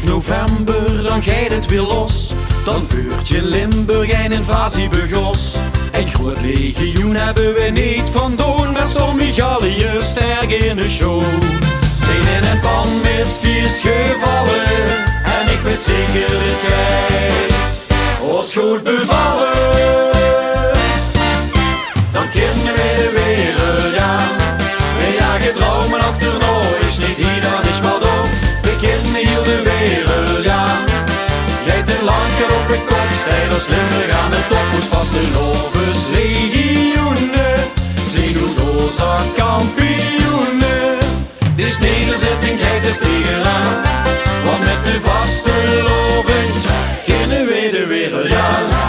November, dan gaat het weer los. Dan beurt je Limburg een invasie begos. Een groot legioen hebben we niet van doen, maar stond Michalië sterk in de show. Steen in een pan met 4 gevallen, en ik weet zeker dit kwijt. Ons goed bevallen, dan kennen we de wereld aan. We jagen dromen achterna, is niet hier, dan is maar door. We kennen heel de wereld aan. Jij te lang op de kop, strijders Limburg aan de top. Moest vast de Lovers legioenen, zien hoe doza kampioenen. Dit is nederzetting, kijk er tegenaan. Want met de vaste loving kennen we de wereld aan.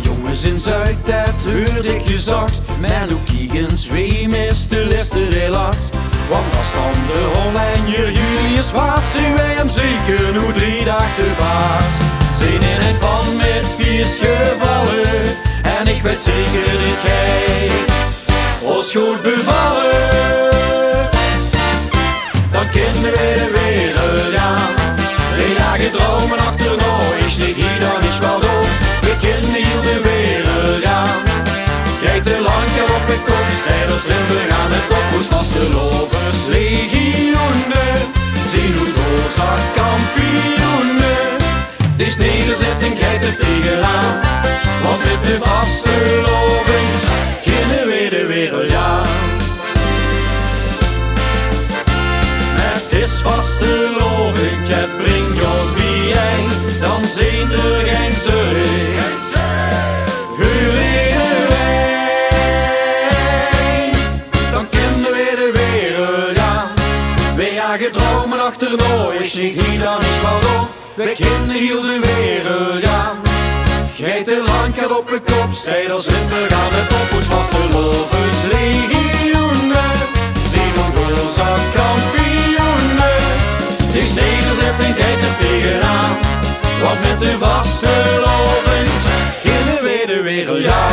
Jongens in Zuid, dat hoorde ik gezacht. Maar hoe kiegen zweem is de liste die lacht. Want als dan de Hollander Julius was, zien wij hem zeker nu 3 dagen te baas. Zijn in een pan met 4 gevallen, en ik weet zeker dat gij ons goed bevallen. Dan kennen we de wereld aan. We jagen dromen achterna, is niet hier, dan is wel dood. We kennen heel de wereld aan. Kijk te lang op de kop, strijders Limburg aan de top. Moest vast de Lovers legioenen, zien hoe doza kampioenen. Dit is nederzetting, kijk er tegenaan. Want met de vaste loving kennen we de wereld aan. Het is vaste loving, het brengt ons bijeen. Dan zijn er geen zorgen voor iedereen. Dan kennen we de wereld aan. We jagen dromen achterna, is niet hier, dan is wel door. We kennen heel de wereld aan. Gij te lang gaat op de kop, strijders Limburg aan de top. Moest vast de Lovers legioenen, zien hoe doza kampioenen. Het is nederzetting, kijk er tegenaan. Want met de vaste loving kennen we de wereld, ja.